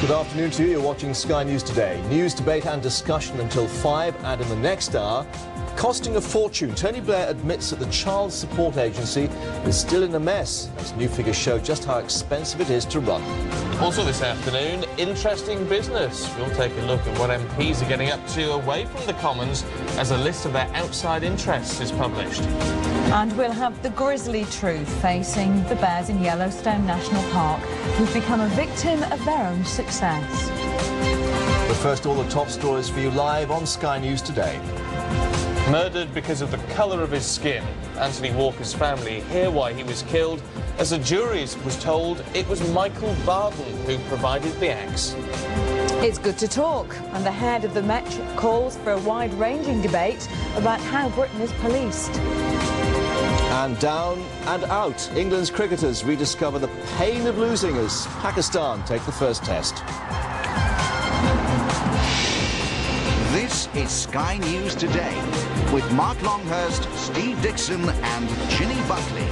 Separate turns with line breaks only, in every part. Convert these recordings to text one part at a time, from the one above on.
Good afternoon to you. You're watching Sky News Today. News, debate and discussion until 5, and in the next hour, costing a fortune. Tony Blair admits that the Child Support Agency is still in a mess, as new figures show just how expensive it is to run.
Also this afternoon, interesting business. We'll take a look at what MPs are getting up to away from the Commons as a list of their outside interests is published.
And we'll have the grisly truth facing the bears in Yellowstone National Park, who've become a victim of their own success.
But first, all the top stories for you live on Sky News Today.
Murdered because of the colour of his skin. Anthony Walker's family hear why he was killed, as the jury was told it was Michael Barden who provided the axe.
It's good to talk, and the head of the Met calls for a wide-ranging debate about how Britain is policed.
And down and out, England's cricketers rediscover the pain of losing as Pakistan take the first test.
This is Sky News Today with Mark Longhurst, Steve Dixon and Ginny Buckley.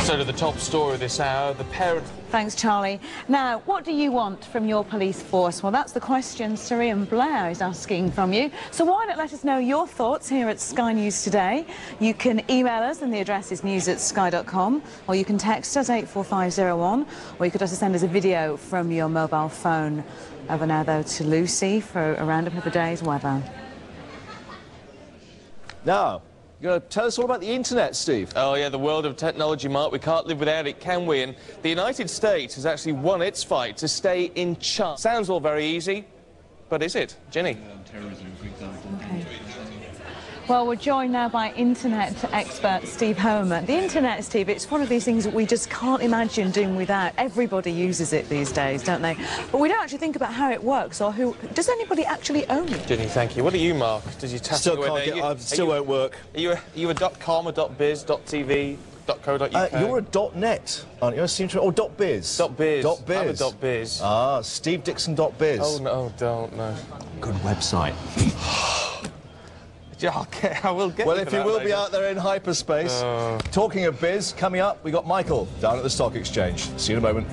So to the top story this hour, the parent...
Thanks, Charlie. Now, what do you want from your police force? Well, that's the question Sir Ian Blair is asking from you. So why not let us know your thoughts here at Sky News Today? You can email us, and the address is news@sky.com, or you can text us 84501, or you could also send us a video from your mobile phone. Over now, though, to Lucy for a roundup of the day's weather.
Now, you're going to tell us all about the internet, Steve.
Oh, yeah, the world of technology, Mark. We can't live without it, can we? And the United States has actually won its fight to stay in charge. Sounds all very easy, but is it? Ginny?
Okay. Well, we're joined now by internet expert Steve Homer. The internet, Steve, it's one of these things that we just can't imagine doing without. Everybody uses it these days, don't they? But we don't actually think about how it works or who... Does anybody actually own it?
Ginny, thank you. What are you, Mark? Does you tap
Still
away
can't
there?
get... Still won't work.
Are you a .com, a .biz, .tv, .co.uk?
You're a .net, aren't you? I seem to... Or .biz.
.biz.
.biz.
I'm a .biz.
Ah, SteveDixon.biz.
Oh, no, don't, no.
Good website.
Yeah, I will get
Well,
you
if
for
you
that
will
later.
be out there in hyperspace. Talking of biz, coming up, we got Michael down at the Stock Exchange. See you in a moment.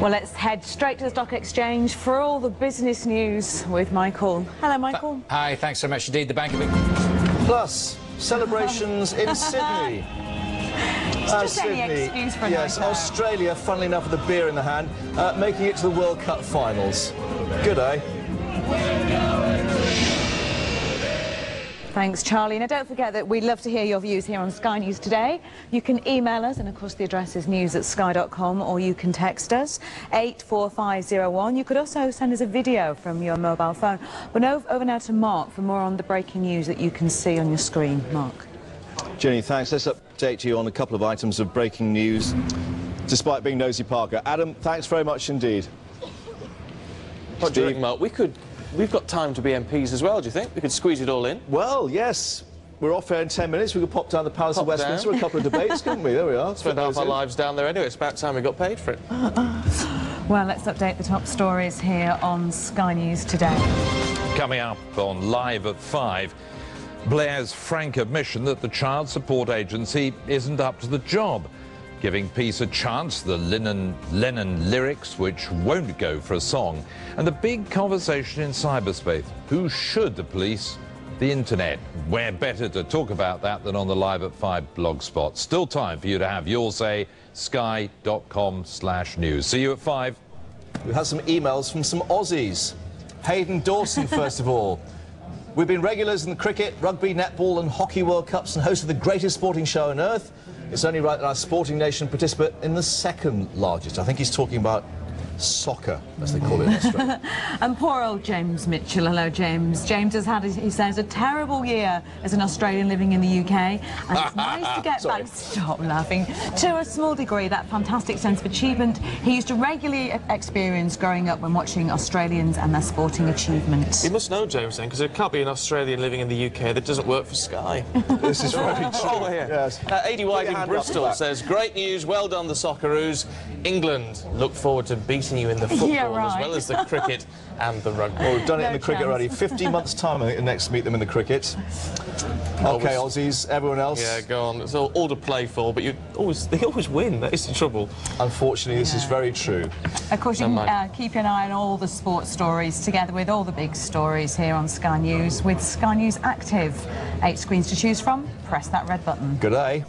Well, let's head straight to the Stock Exchange for all the business news with Michael. Hello, Michael.
Hi, thanks so much indeed. The Bank of England.
Plus, celebrations in Sydney.
It's just any excuse for a
yes,
night out.
Australia, funnily enough, with a beer in the hand, making it to the World Cup finals. Good, eh?
Thanks, Charlie. Now, don't forget that we'd love to hear your views here on Sky News Today. You can email us, and of course the address is news@sky.com, or you can text us 84501. You could also send us a video from your mobile phone. But over now to Mark for more on the breaking news that you can see on your screen. Mark.
Jenny, thanks. Let's update you on a couple of items of breaking news, despite being nosy Parker. Adam, thanks very much indeed.
Steve, Mark, we've got time to be MPs as well, do you think? We could squeeze it all in?
Well, yes. We're off there in 10 minutes. We could pop down the Palace of Westminster, a couple of debates, couldn't we? There we are.
Spent half our lives down there anyway. It's about time we got paid for it.
Well, let's update the top stories here on Sky News Today.
Coming up on Live at 5, Blair's frank admission that the Child Support Agency isn't up to the job. Giving peace a chance, the Lennon lyrics which won't go for a song, and the big conversation in cyberspace. Who should the police? The internet. Where better to talk about that than on the Live at 5 blog spot. Still time for you to have your say, sky.com/news. See you at 5.
We've had some emails from some Aussies. Hayden Dawson, first of all. We've been regulars in the cricket, rugby, netball and hockey World Cups and host of the greatest sporting show on earth. It's only right that our sporting nation participate in the second largest. I think he's talking about soccer, as they call it in Australia.
And poor old James Mitchell. Hello, James. James has had, he says, a terrible year as an Australian living in the UK. And it's nice to get back, stop laughing, to a small degree, that fantastic sense of achievement he used to regularly experience growing up when watching Australians and their sporting achievements.
You must know, James, then, because there can't be an Australian living in the UK that doesn't work for Sky.
This is very true.
Oh, yeah.
Yes.
AD White in Bristol says, great news, well done the Socceroos. England look forward to beating beaten you in the football
Yeah, right.
as well as the cricket and the rugby.
Well, we've done it in
No
the cricket
chance.
already. 15 months' time, I think, next to meet them in the cricket. OK, Aussies, everyone else.
Yeah, go on. It's all to play for, but they always win. That is the trouble.
Unfortunately, this is very true.
Of course, you can keep an eye on all the sports stories together with all the big stories here on Sky News with Sky News Active. 8 screens to choose from. Press that red button.
Good day.